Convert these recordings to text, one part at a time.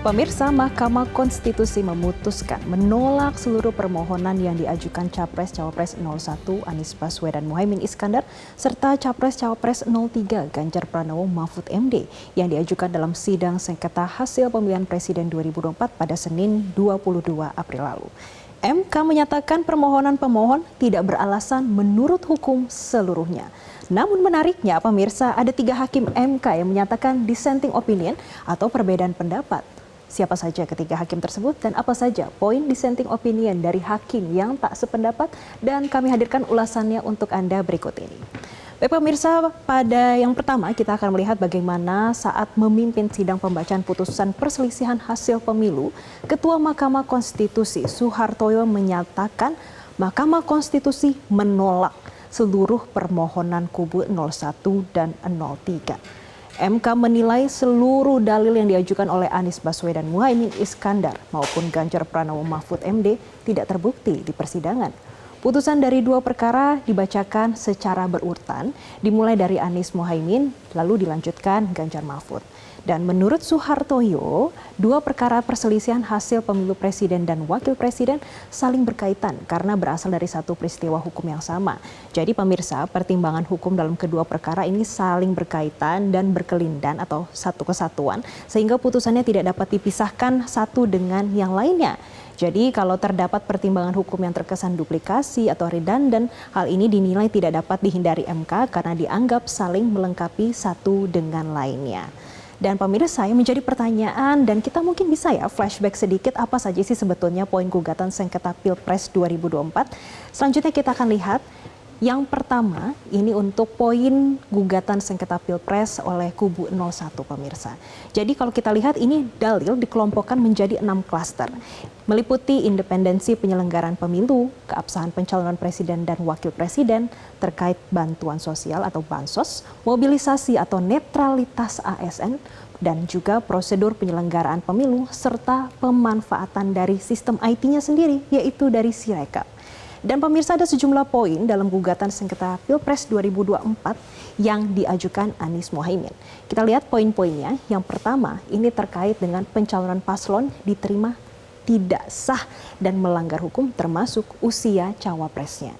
Pemirsa, Mahkamah Konstitusi memutuskan menolak seluruh permohonan yang diajukan Capres-Cawapres 01 Anies Baswedan Muhaimin Iskandar serta Capres-Cawapres 03 Ganjar Pranowo Mahfud MD yang diajukan dalam sidang sengketa hasil pemilihan presiden 2024 pada Senin 22 April lalu. MK menyatakan permohonan pemohon tidak beralasan menurut hukum seluruhnya. Namun menariknya, pemirsa, ada 3 hakim MK yang menyatakan dissenting opinion atau perbedaan pendapat. Siapa saja ketiga hakim tersebut dan apa saja poin dissenting opinion dari hakim yang tak sependapat, dan kami hadirkan ulasannya untuk Anda berikut ini. Baik pemirsa, pada yang pertama kita akan melihat bagaimana saat memimpin sidang pembacaan putusan perselisihan hasil pemilu, Ketua Mahkamah Konstitusi Soehartoyo menyatakan Mahkamah Konstitusi menolak seluruh permohonan kubu 01 dan 03. MK menilai seluruh dalil yang diajukan oleh Anies Baswedan Muhaimin Iskandar maupun Ganjar Pranowo Mahfud MD tidak terbukti di persidangan. Putusan dari 2 perkara dibacakan secara berurutan, dimulai dari Anies Muhaimin lalu dilanjutkan Ganjar Mahfud. Dan menurut Soehartoyo, 2 perkara perselisihan hasil pemilu presiden dan wakil presiden saling berkaitan karena berasal dari satu peristiwa hukum yang sama. Jadi pemirsa, pertimbangan hukum dalam kedua perkara ini saling berkaitan dan berkelindan atau satu kesatuan, sehingga putusannya tidak dapat dipisahkan satu dengan yang lainnya. Jadi kalau terdapat pertimbangan hukum yang terkesan duplikasi atau redundan, hal ini dinilai tidak dapat dihindari MK karena dianggap saling melengkapi satu dengan lainnya. Dan pemirsa, yang menjadi pertanyaan dan kita mungkin bisa ya flashback sedikit apa saja sih sebetulnya poin gugatan sengketa Pilpres 2024. Selanjutnya kita akan lihat yang pertama ini untuk poin gugatan sengketa Pilpres oleh kubu 01 pemirsa. Jadi kalau kita lihat ini dalil dikelompokkan menjadi 6 klaster. Meliputi independensi penyelenggaraan pemilu, keabsahan pencalonan presiden dan wakil presiden, terkait bantuan sosial atau bansos, mobilisasi atau netralitas ASN, dan juga prosedur penyelenggaraan pemilu serta pemanfaatan dari sistem IT-nya sendiri, yaitu dari Sirekap. Dan pemirsa, ada sejumlah poin dalam gugatan sengketa Pilpres 2024 yang diajukan Anies Muhaimin. Kita lihat poin-poinnya. Yang pertama, ini terkait dengan pencalonan paslon diterima tidak sah dan melanggar hukum termasuk usia cawapresnya.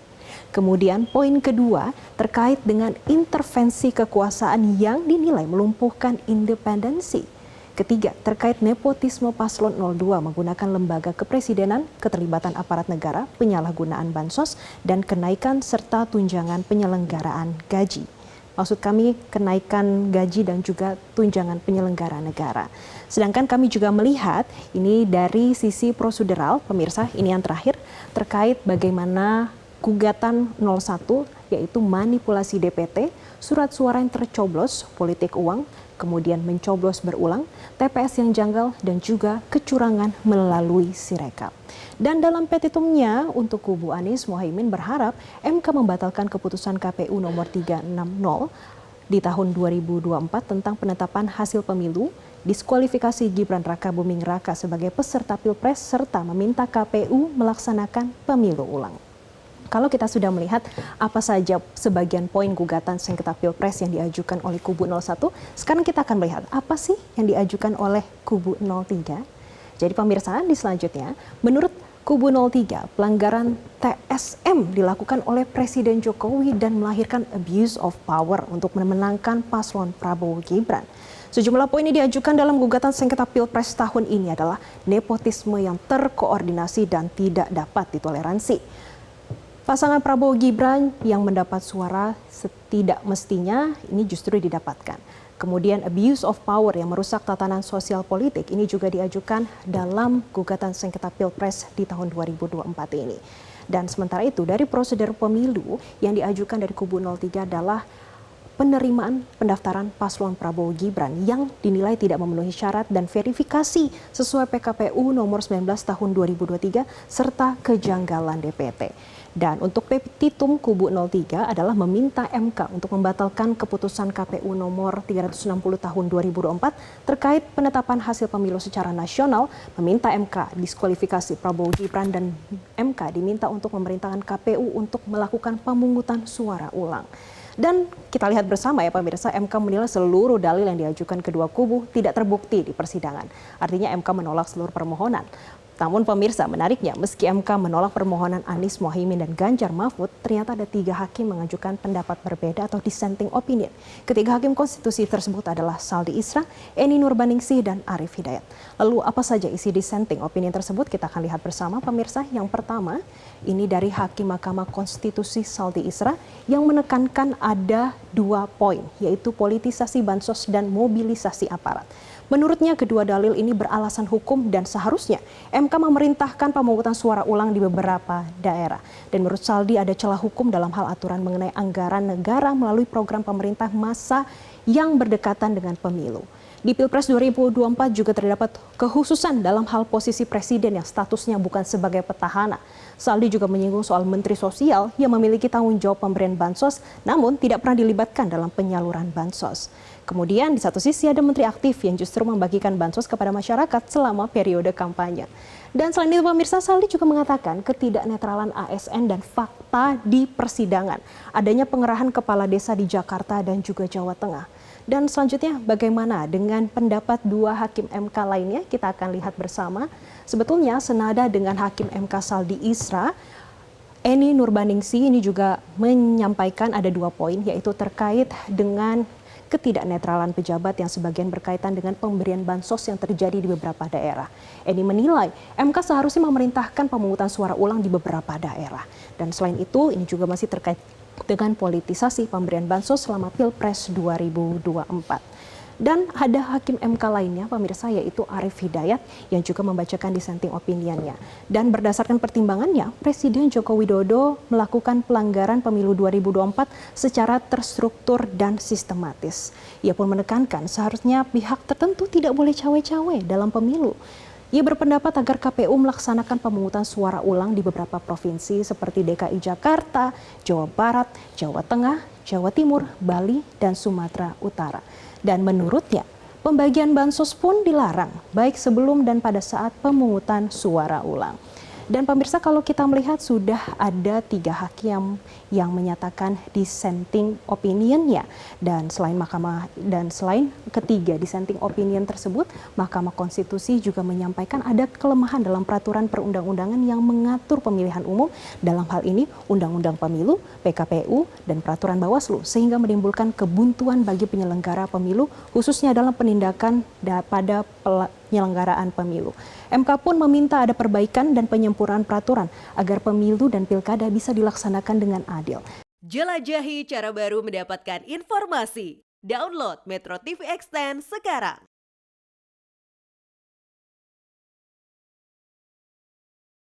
Kemudian poin kedua terkait dengan intervensi kekuasaan yang dinilai melumpuhkan independensi. Ketiga, terkait nepotisme paslon 02 menggunakan lembaga kepresidenan, keterlibatan aparat negara, penyalahgunaan bansos, dan kenaikan serta tunjangan penyelenggaraan gaji. Maksud kami kenaikan gaji dan juga tunjangan penyelenggara negara. Sedangkan kami juga melihat ini dari sisi prosedural, pemirsa, ini yang terakhir terkait bagaimana gugatan 01 yaitu manipulasi DPT, surat suara yang tercoblos, politik uang, kemudian mencoblos berulang, TPS yang janggal, dan juga kecurangan melalui Sirekap. Dan dalam petitumnya untuk kubu Anies Muhaimin berharap MK membatalkan keputusan KPU nomor 360 di tahun 2024 tentang penetapan hasil pemilu, diskualifikasi Gibran Rakabuming Raka sebagai peserta Pilpres, serta meminta KPU melaksanakan pemilu ulang. Kalau kita sudah melihat apa saja sebagian poin gugatan sengketa Pilpres yang diajukan oleh kubu 01, sekarang kita akan melihat apa sih yang diajukan oleh kubu 03. Jadi pemirsa, di selanjutnya, menurut kubu 03, pelanggaran TSM dilakukan oleh Presiden Jokowi dan melahirkan abuse of power untuk memenangkan paslon Prabowo Gibran. Sejumlah poin ini diajukan dalam gugatan sengketa Pilpres tahun ini adalah nepotisme yang terkoordinasi dan tidak dapat ditoleransi. Pasangan Prabowo Gibran yang mendapat suara setidak mestinya ini justru didapatkan. Kemudian abuse of power yang merusak tatanan sosial politik ini juga diajukan dalam gugatan sengketa Pilpres di tahun 2024 ini. Dan sementara itu dari prosedur pemilu yang diajukan dari kubu 03 adalah penerimaan pendaftaran paslon Prabowo Gibran yang dinilai tidak memenuhi syarat dan verifikasi sesuai PKPU nomor 19 tahun 2023 serta kejanggalan DPT. Dan untuk petitum kubu 03 adalah meminta MK untuk membatalkan keputusan KPU nomor 360 tahun 2024 terkait penetapan hasil pemilu secara nasional, meminta MK diskualifikasi Prabowo Gibran, dan MK diminta untuk memerintahkan KPU untuk melakukan pemungutan suara ulang. Dan kita lihat bersama ya pemirsa, MK menilai seluruh dalil yang diajukan kedua kubu tidak terbukti di persidangan. Artinya MK menolak seluruh permohonan. Namun pemirsa, menariknya meski MK menolak permohonan Anies Mohaimin dan Ganjar Mahfud, ternyata ada 3 hakim mengajukan pendapat berbeda atau dissenting opinion. Ketiga hakim konstitusi tersebut adalah Saldi Isra, Eni Nurbaningsih, dan Arief Hidayat. Lalu apa saja isi dissenting opinion tersebut? Kita akan lihat bersama pemirsa. Yang pertama, ini dari Hakim Mahkamah Konstitusi Saldi Isra yang menekankan ada 2 poin, yaitu politisasi bansos dan mobilisasi aparat. Menurutnya kedua dalil ini beralasan hukum dan seharusnya MK memerintahkan pemungutan suara ulang di beberapa daerah. Dan menurut Saldi ada celah hukum dalam hal aturan mengenai anggaran negara melalui program pemerintah masa yang berdekatan dengan pemilu. Di Pilpres 2024 juga terdapat kekhususan dalam hal posisi presiden yang statusnya bukan sebagai petahana. Saldi juga menyinggung soal Menteri Sosial yang memiliki tanggung jawab pemberian bansos namun tidak pernah dilibatkan dalam penyaluran bansos. Kemudian di satu sisi ada menteri aktif yang justru membagikan bansos kepada masyarakat selama periode kampanye. Dan selain itu pemirsa, Saldi juga mengatakan ketidaknetralan ASN dan fakta di persidangan. Adanya pengerahan kepala desa di Jakarta dan juga Jawa Tengah. Dan selanjutnya bagaimana dengan pendapat 2 hakim MK lainnya? Kita akan lihat bersama. Sebetulnya senada dengan hakim MK Saldi Isra, Eni Nurbaningsih ini juga menyampaikan ada 2 poin, yaitu terkait dengan ketidaknetralan pejabat yang sebagian berkaitan dengan pemberian bansos yang terjadi di beberapa daerah. Eni menilai MK seharusnya memerintahkan pemungutan suara ulang di beberapa daerah. Dan selain itu ini juga masih terkait dengan politisasi pemberian bansos selama Pilpres 2024. Dan ada hakim MK lainnya pemirsa yaitu Arief Hidayat yang juga membacakan dissenting opinionnya. Dan berdasarkan pertimbangannya, Presiden Joko Widodo melakukan pelanggaran pemilu 2024 secara terstruktur dan sistematis. Ia pun menekankan seharusnya pihak tertentu tidak boleh cawe-cawe dalam pemilu. Ia berpendapat agar KPU melaksanakan pemungutan suara ulang di beberapa provinsi seperti DKI Jakarta, Jawa Barat, Jawa Tengah, Jawa Timur, Bali, dan Sumatera Utara. Dan menurutnya, pembagian bansos pun dilarang, baik sebelum dan pada saat pemungutan suara ulang. Dan pemirsa, kalau kita melihat sudah ada 3 hakim yang menyatakan dissenting opinionnya. Dan selain ketiga dissenting opinion tersebut, Mahkamah Konstitusi juga menyampaikan ada kelemahan dalam peraturan perundang-undangan yang mengatur pemilihan umum, dalam hal ini Undang-Undang Pemilu, PKPU, dan Peraturan Bawaslu, sehingga menimbulkan kebuntuan bagi penyelenggara pemilu, khususnya dalam penindakan pada penyelenggaraan pemilu. MK pun meminta ada perbaikan dan penyempurnaan peraturan agar pemilu dan pilkada bisa dilaksanakan dengan adil. Jelajahi cara baru mendapatkan informasi. Download Metro TV Extend sekarang.